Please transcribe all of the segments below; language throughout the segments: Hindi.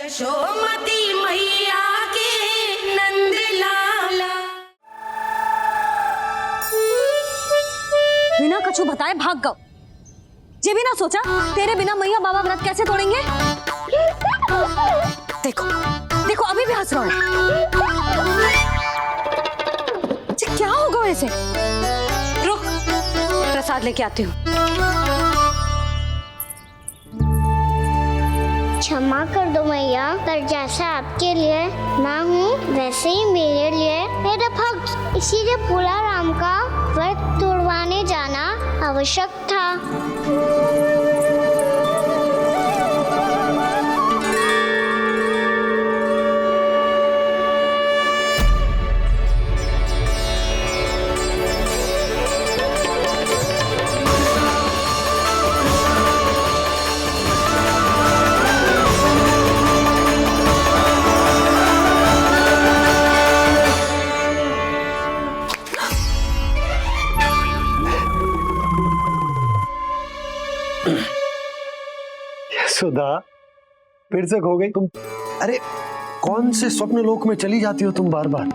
यशोमती मैया के नंद लाला। बिना कछु बताए भाग गओ। ये भी ना सोचा तेरे बिना मैया बाबा व्रत कैसे तोड़ेंगे। देखो देखो अभी भी हंस रहा है। क्या होगा वैसे? रुक प्रसाद लेके आती हूँ। क्षमा कर दो मैया, पर जैसा आपके लिए ना हूँ वैसे ही मेरे लिए मेरा भक्त, इसीलिए भोला राम का व्रत तोड़वाने जाना आवश्यक था। सुधा, फिर से खो गई तुम। अरे कौन से स्वप्न लोक में चली जाती हो तुम बार बार?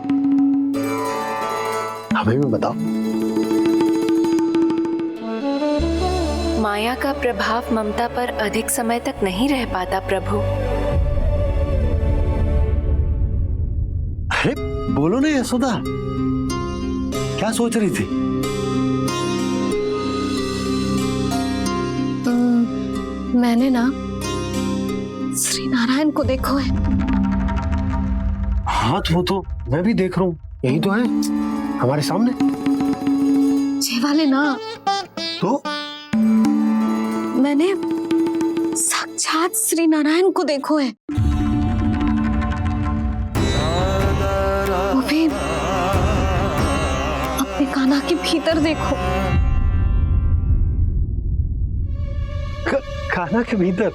हमें भी बताओ। माया का प्रभाव ममता पर अधिक समय तक नहीं रह पाता प्रभु। अरे बोलो ना यशोदा, क्या सोच रही थी? मैंने ना श्री नारायण को देखो है। हाँ वो तो मैं भी देख रहा हूँ, यही तो है हमारे सामने। ये वाले ना तो मैंने साक्षात श्री नारायण को देखो है, वो भी अपने कान्हा के भीतर देखो। कान्हा के भीतर?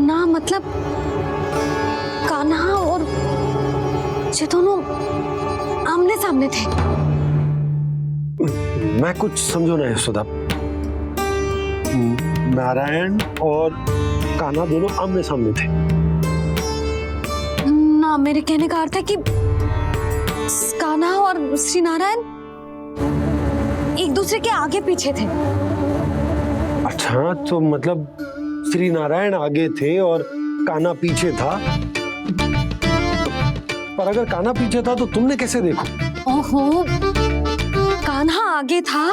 ना मतलब कान्हा और ये दोनों आमने सामने थे। मैं कुछ समझो ना यशोदा। नारायण और कान्हा दोनों आमने सामने थे? ना, मेरे कहने का अर्थ है कि कान्हा और श्री नारायण एक दूसरे के आगे पीछे थे। अच्छा, तो मतलब श्री नारायण आगे थे और कान्हा पीछे था। पर अगर कान्हा पीछे था तो तुमने कैसे देखो? ओहो, कान्हा आगे था,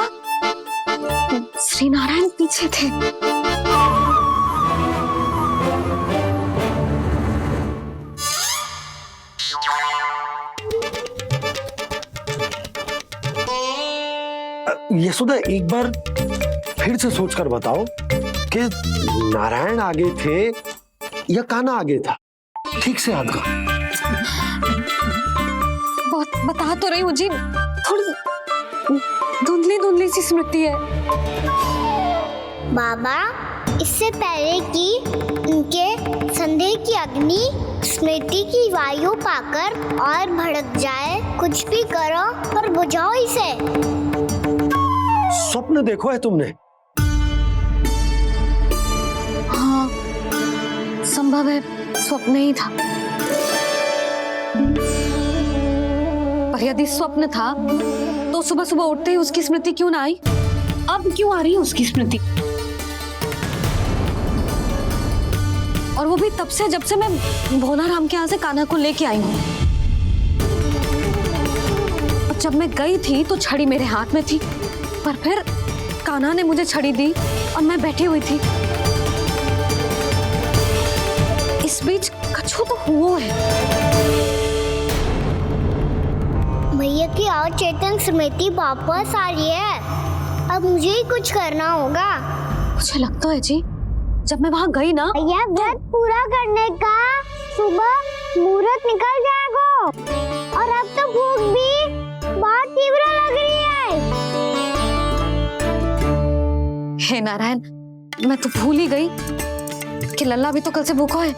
श्री नारायण पीछे थे। यशोदा, एक बार फिर से सोचकर बताओ कि नारायण आगे थे या कान्हा आगे था? ठीक से याद करो। बहुत बता तो रही हूँ जी, थोड़ी धुंधली धुंधली सी स्मृति है। बाबा, इससे पहले कि उनके संदेह की अग्नि स्मृति की वायु पाकर और भड़क जाए, कुछ भी करो पर बुझाओ इसे। स्वप्न देखो है तुमने? हाँ, संभव है स्वप्न ही था। पर यदि स्वप्न था तो सुबह सुबह उठते ही उसकी स्मृति क्यों ना आई? अब क्यों आ रही है उसकी स्मृति? और वो भी तब से जब से मैं भोला राम के यहाँ से कान्हा को लेके आई हूँ। और जब मैं गई थी तो छड़ी मेरे हाथ में थी, पर फिर कान्हा ने मुझे छड़ी दी और मैं बैठी हुई थी। इस बीच कछु तो हुआ है। भैया की अचेतन स्मृति वापस आ रही है, अब मुझे ही कुछ करना होगा। मुझे लगता है जी, जब मैं वहां गई ना, भैया व्रत पूरा करने का सुबह मुहूर्त निकल जाएगा और अब तो भूख भी बहुत तीव्र लग रही है। हे नारायण, मैं तो भूल ही गई कि लल्ला भी तो कल से भूखा है।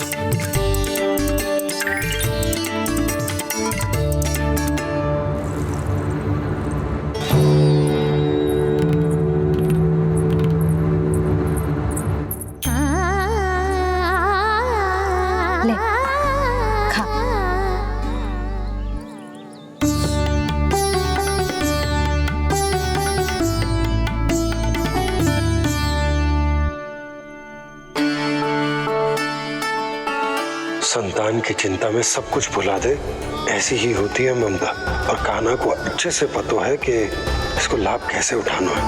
ले खा। संतान की चिंता में सब कुछ भुला दे, ऐसी ही होती है ममता। और कान्हा को अच्छे से पता है कि इसको लाभ कैसे उठाना है।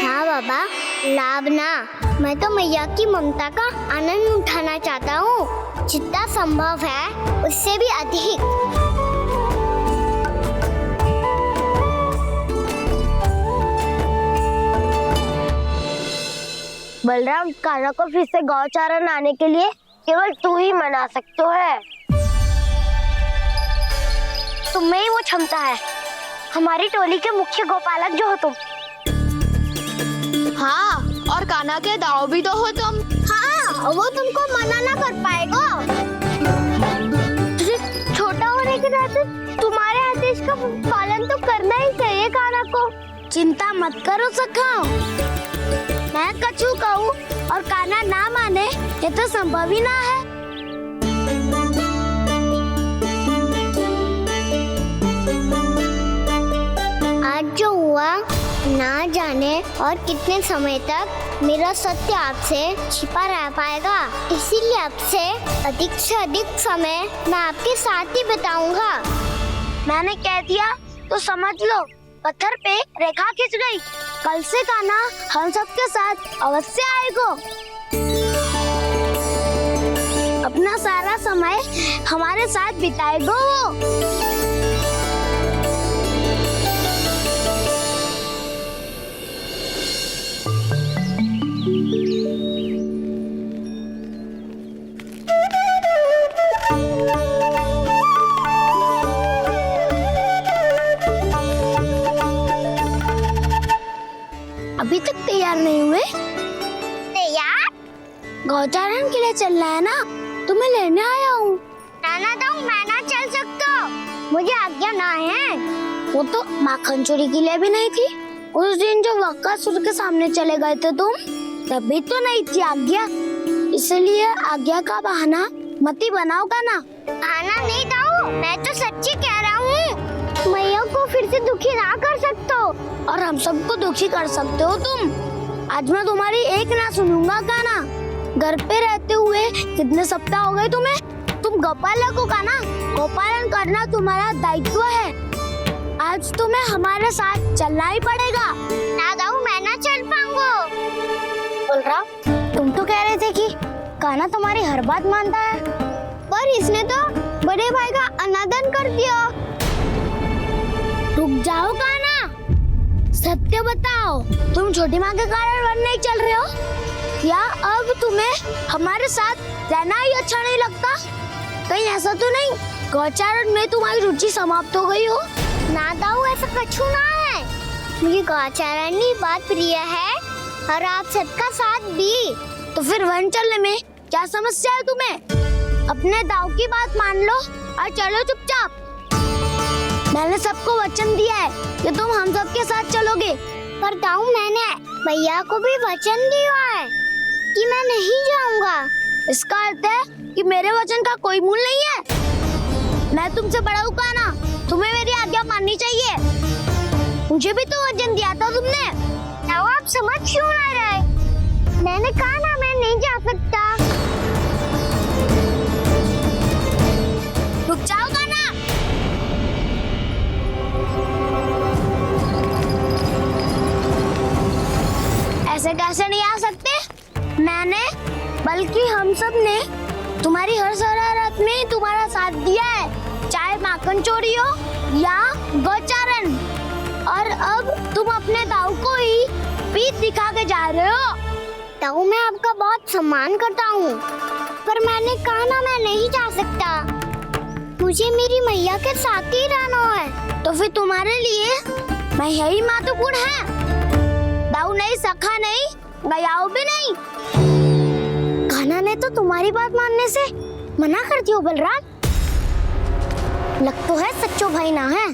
हाँ बाबा, लाभ ना, मैं तो मैया की ममता का आनंद उठाना चाहता हूँ, जितना संभव है उससे भी अधिक। बलराम, कान्हा को फिर से गौचारण आने के लिए केवल तू ही मना सकते है। तुम में ही वो क्षमता है, हमारी टोली के मुख्य गोपालक जो हो तुम। हाँ, और कान्हा के दाव भी तो हो तुम। हाँ, वो तुमको मना ना कर पाएगा। छोटा होने के नाते तुम्हारे आदेश का पालन तो करना ही चाहिए कान्हा को। चिंता मत करो सखा, मैं कछु कहूँ और कान्हा ना माने, ये तो संभव ही ना है। आज जो हुआ ना जाने और कितने समय तक मेरा सत्य आपसे छिपा रह पाएगा, इसीलिए आपसे अधिक से अधिक समय मैं आपके साथ ही बिताऊंगा। मैंने कह दिया तो समझ लो, पत्थर पे रेखा खिंच गई। कल से कान्हा हम सबके साथ अवश्य आएगा। अपना सारा समय हमारे साथ बिताएगा वो। अभी तक तैयार नहीं हुए? तैयार? गौचारण के लिए चलना है ना, तुम्हें लेने आया हूँ। नाना दाऊ, मैं ना चल सकता, मुझे आज्ञा ना है। वो तो माखन चोरी के लिए भी नहीं थी। उस दिन जो वक्कासुर के सामने चले गए थे तुम, तभी तो नहीं थी आज्ञा। इसलिए आज्ञा का बहाना मत ही बनाओ कान्हा। बहाना नहीं दाऊ, मैं तो सच्ची कह रहा हूँ। मैया को फिर से दुखी ना कर सकते हो, और हम सबको दुखी कर सकते हो तुम। आज मैं तुम्हारी एक ना सुनूंगा कान्हा। घर पे रहते हुए कितने सप्ताह हो गए तुम्हें? तुम गोपालक हो कान्हा, गोपालन करना तुम्हारा दायित्व है। आज तुम्हें हमारे साथ चलना ही पड़ेगा। ना दाऊ, मैं ना चल पाऊंगा। बलराम, तुम तो कह रहे थे कि कान्हा तुम्हारी हर बात मानता है, पर इसने तो बड़े भाई का अनादर कर दिया। रुक जाओ कान्हा, सत्य बताओ, तुम छोटी माँ के कारण वन नहीं चल रहे हो, या अब तुम्हें हमारे साथ रहना ही अच्छा नहीं लगता? कहीं ऐसा तो नहीं गौचारण में तुम्हारी रुचि समाप्त हो गई हो? ना दाऊ, ऐसा कछु ना है। मुझे गौचारण की बात प्रिय है और आप सबका साथ भी। तो फिर वन चलने में क्या समस्या है तुम्हें? अपने दाऊ की बात मान लो और चलो चुपचाप। मैंने सबको वचन दिया है कि तुम हम सबके साथ चलोगे। पर दाऊ, मैंने भैया को भी वचन दिया है कि मैं नहीं जाऊंगा। इसका अर्थ है कि मेरे वचन का कोई मूल नहीं है। मैं तुमसे बड़ा हूँ कान्हा, तुम्हें मेरी आज्ञा माननी चाहिए। मुझे भी तो वचन दिया था तुमने। दाऊ, आप समझ क्यों ना रहे? मैंने कहा ना, मैं नहीं जा सकता। रुक जाओ कान्हा। ऐसे कैसे नहीं आ सकते? मैंने, बल्कि हम सब ने तुम्हारी हर शरारत में तुम्हारा साथ दिया है, चाहे माखन चोरी हो या गौचारण। और अब तुम अपने दाऊ को ही पीठ दिखा के जा रहे हो। दाऊ, मैं आपका बहुत सम्मान करता हूँ, पर मैंने कहा ना, मैं नहीं जा सकता। मुझे मेरी मैया के साथ ही रहना है। तो फिर तुम्हारे लिए मैं यही महत्वपूर्ण है। दाऊ नहीं, सखा नहीं, गयाऊ भी नहीं। कान्हा ने तो तुम्हारी बात मानने से मना कर दिया बलराम। लग तो है सच्चो भाई ना है।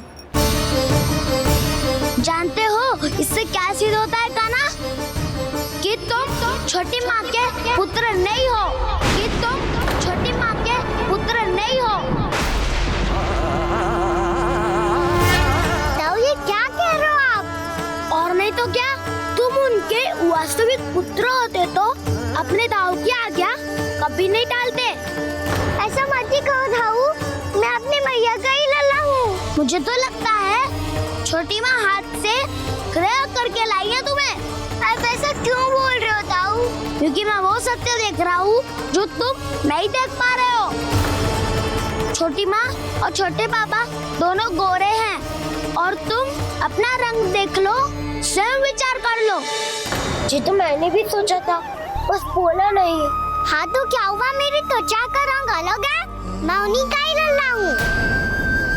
जानते हो इससे क्या सिद्ध होता है कान्हा? कि तुम छोटी माँ के पुत्र नहीं हो, कि तुम छोटी माँ के पुत्र नहीं हो। ताऊ ये क्या कह रहे हो आप? और नहीं तो क्या, तुम उनके वास्तविक पुत्र होते तो अपने ताऊ की आज्ञा कभी नहीं टालते। ऐसा मत ही कहो ताऊ, मैं अपनी मैया का ही लल्ला हूँ। मुझे तो लगता है छोटी माँ हाथ से ग्रह करके लाई है तुम्हें। आप ऐसा क्यों बोल रहे हो ताऊ? क्योंकि मैं वो सत्य देख रहा हूँ जो तुम नहीं देख पा रहे हो। छोटी माँ और छोटे पापा दोनों गोरे हैं और तुम अपना रंग देख लो, स्वयं विचार कर लो। जी तो मैंने भी सोचा था, बस बोला नहीं। हाँ तो क्या हुआ, मेरी त्वचा का रंग अलग है, मैं उन्हीं का ही लल्ला हूँ।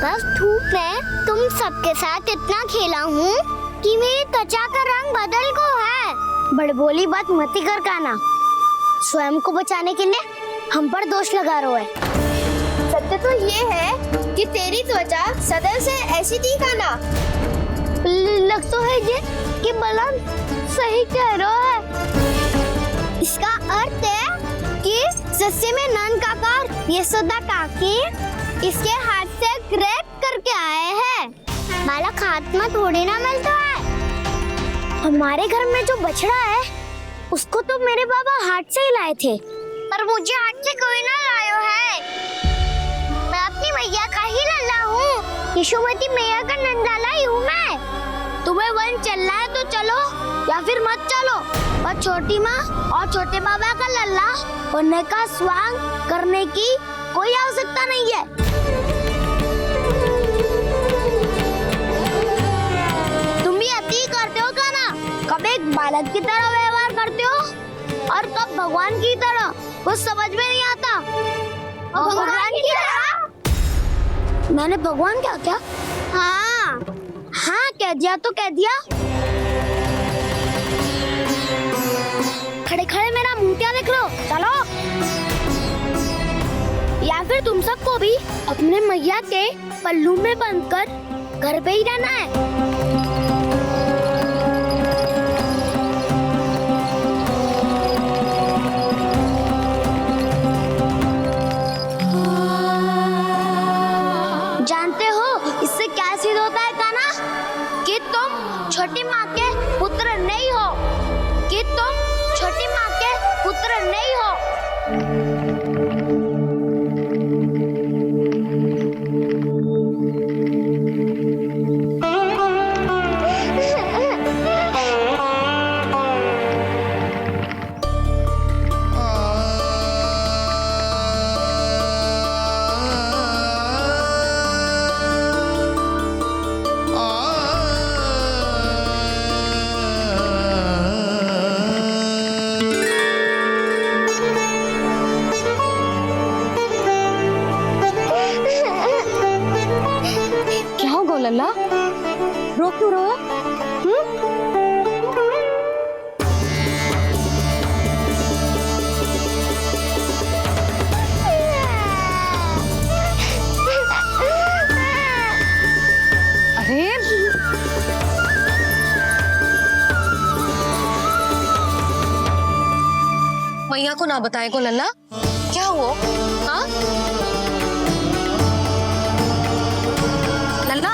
बस धूप में तुम सबके साथ इतना खेला हूँ कि मेरी त्वचा का रंग बदल को है। बड़बोली बात मत ही कर काना, स्वयं को बचाने के लिए हम पर दोष लगा रहे हो। सत्य तो ये है कि तेरी त्वचा सदैव से ऐसी थी काना। लग तो है ये कि बलन सही कह रहा है। इसका अर्थ है कि सस्ते में नन काकर यशोदा काकी इसके हाथ से ग्रेप करके आए हैं। बालक हाथ में थोड़ी ना मिलता है। हमारे घर में जो बछड़ा है उसको तो मेरे बाबा हाथ से ही लाए थे, पर मुझे हाथ से कोई ना लायो है। मैं अपनी मैया का ही लल्ला हूँ, यशोमती मैया का नंदलाला ही हूँ मैं। तुम्हें वन चलना है तो चलो या फिर मत चलो, पर छोटी माँ और छोटे बाबा का लल्ला होने का स्वांग करने की कोई आवश्यकता नहीं है। तुम भी अति करते हो काना, कब एक बालक की तरह व्यवहार करते हो और कब भगवान की तरह, कुछ समझ में नहीं आता। भगवान की तरह? मैंने भगवान क्या क्या? हाँ हाँ कह दिया तो कह दिया। खड़े खड़े मेरा मुंह क्या देख लो, चलो। या फिर तुम सबको भी अपने मैया के पल्लू में बंधकर घर पे ही रहना है। जानते हो इससे क्या सिद्ध होता है काना? कि तुम छोटी माँ के पुत्र नहीं हो, कि तुम छोटी माँ के पुत्र नहीं हो। लल्ला रो क्यों रहा? अरे मैया को ना बताए को लल्ला, क्या हुआ? हाँ लल्ला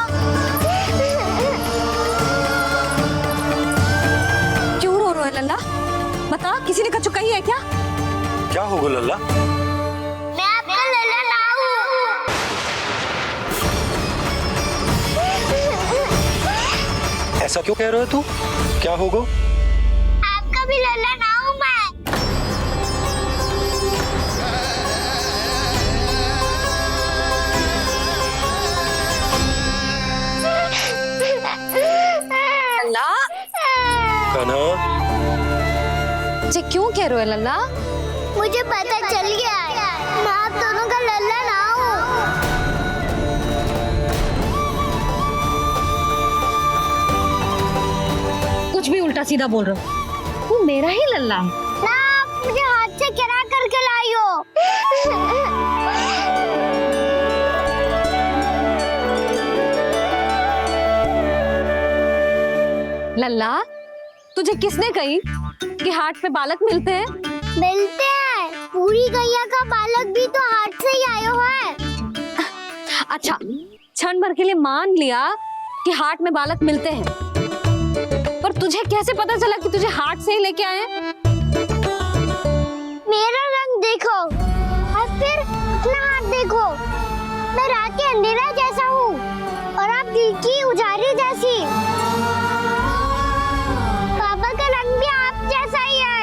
क्यों रो रहा है लल्ला? बता, किसी ने कछु कही है क्या? क्या होगा लल्ला? मैं आपका लल्ला ना हूँ। ऐसा क्यों कह रहे हो तू? क्या होगा? आपका भी लल्ला ना हूँ मैं। लल्ला कान्हा, ये क्यों कह रहे हो लल्ला? मुझे पता चल गया है, मैं आप दोनों का लल्ला ना हूँ। कुछ भी उल्टा सीधा बोल रहे हो, तू मेरा ही लल्ला है ना, आप मुझे हाथ से गिरा करके लाई हो। लल्ला। तुझे किसने कही कि हाट पे बालक मिलते हैं? मिलते हैं, पूरी गैया का बालक भी तो हाट से ही आयो है। अच्छा, क्षण भर के लिए मान लिया कि हाट में बालक मिलते हैं, पर तुझे कैसे पता चला कि तुझे हाट से ही लेके आए हैं? मेरा रंग देखो और फिर अपना हाथ देखो। मैं रात के अंधेरा जैसा हूँ और आप दिल की उजारी जैसी। पापा का रंग भी आप जैसा ही है,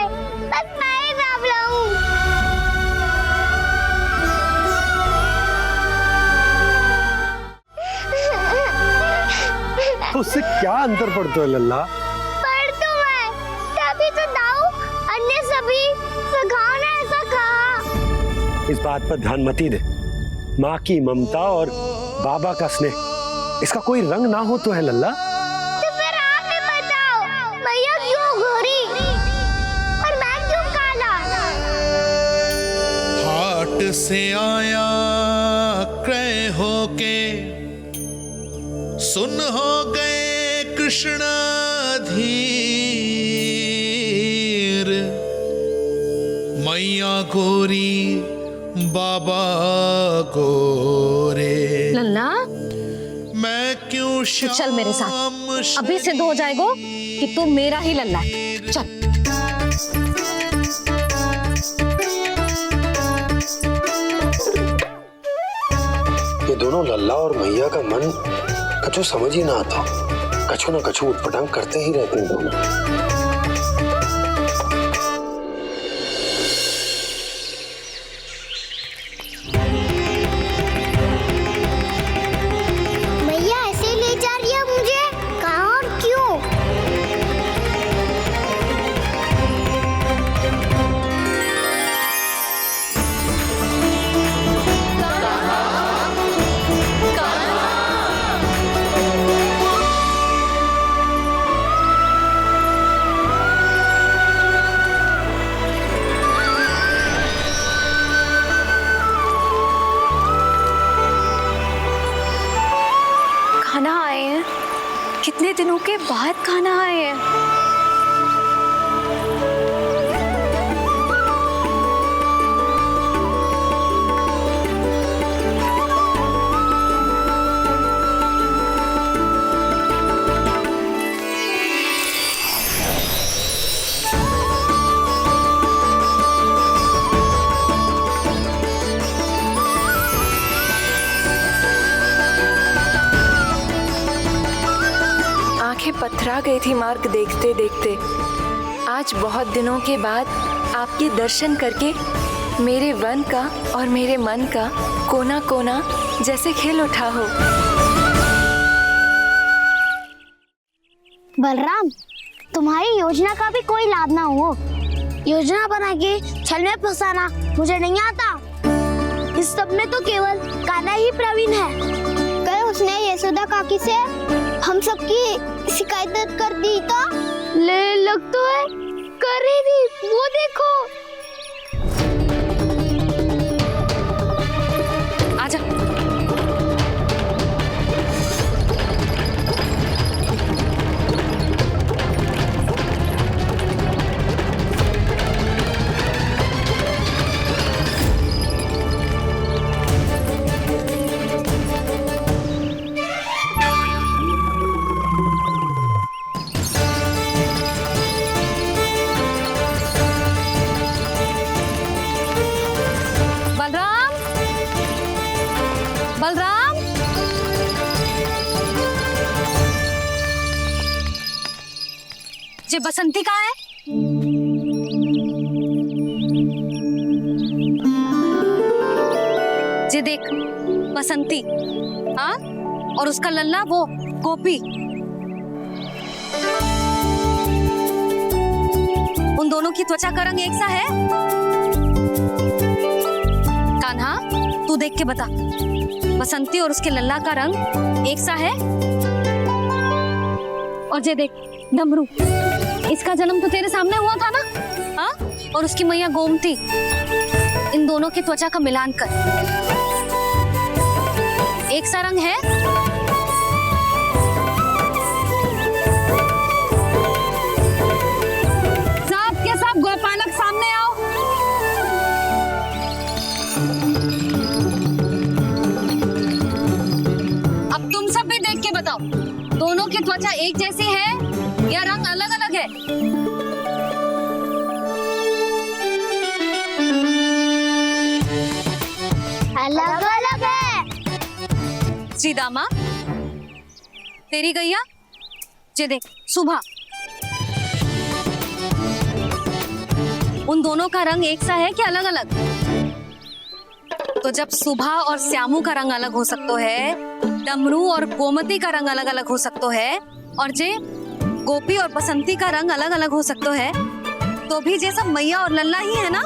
बस मैं ही बावला हूँ। उससे क्या अंतर पड़ता है लल्ला? पर तो मैं तभी तो दाऊ अन्य सभी सखाओ ने ऐसा कहा। इस बात पर ध्यान मत ही दे। माँ की ममता और बाबा का स्नेह, इसका कोई रंग ना हो तो है लल्ला। तो फिर आप ही बताओ, भैया क्यों गोरी और मैं क्यों काला? हाट से आया क्रय होके, सुन हो गए कृष्ण धीर। मैया गोरी बाबा गोरे, लल्ला, मैं क्यों तो चल मेरे साथ, अभी सिद्ध हो जाएगा कि तू मेरा ही लल्ला है। चल। ये दोनों लल्ला और मैया का मन कछु समझ ही ना आता। कछु ना कछु उटपटांग करते ही रहते हैं दोनों। भैया ऐसे ले जा रही है मुझे, कहाँ और क्यों? खाना आए हैं, कितने दिनों के बाद खाना आए हैं। आंखें पथरा गई थी मार्ग देखते देखते। आज बहुत दिनों के बाद आपके दर्शन करके मेरे वन का और मेरे मन का कोना कोना जैसे खिल उठा हो। बलराम, तुम्हारी योजना का भी कोई लाभ ना हो। योजना बना के छल में फंसाना मुझे नहीं आता। इस सब में तो केवल कान्हा ही प्रवीण है। कल उसने यशोदा काकी से हम सबकी शिकायत कर दी तो लग तो है कर ही दी। वो देखो। आजा। बलराम, ये बसंती कहाँ है? ये देख, बसंती, हाँ, और उसका लल्ला वो गोपी। उन दोनों की त्वचा का रंग एक सा है? कान्हा, तू देख के बता, बसंती और उसके लल्ला का रंग एक सा है? और ये देख, डमरू, इसका जन्म तो तेरे सामने हुआ था ना? हाँ, और उसकी मैया गोमती, इन दोनों की त्वचा का मिलान कर एक सा रंग है? है। अलग अलग है। श्रीदामा, तेरी गैया, ये देख सुबह, उन दोनों का रंग एक सा है कि अलग अलग? तो जब सुबह और श्यामू का रंग अलग हो सकता है, डमरू और गोमती का रंग अलग अलग हो सकता है, और जे गोपी और बसंती का रंग अलग अलग हो सकता है, तो भी जे सब मैया और लल्ला ही है ना।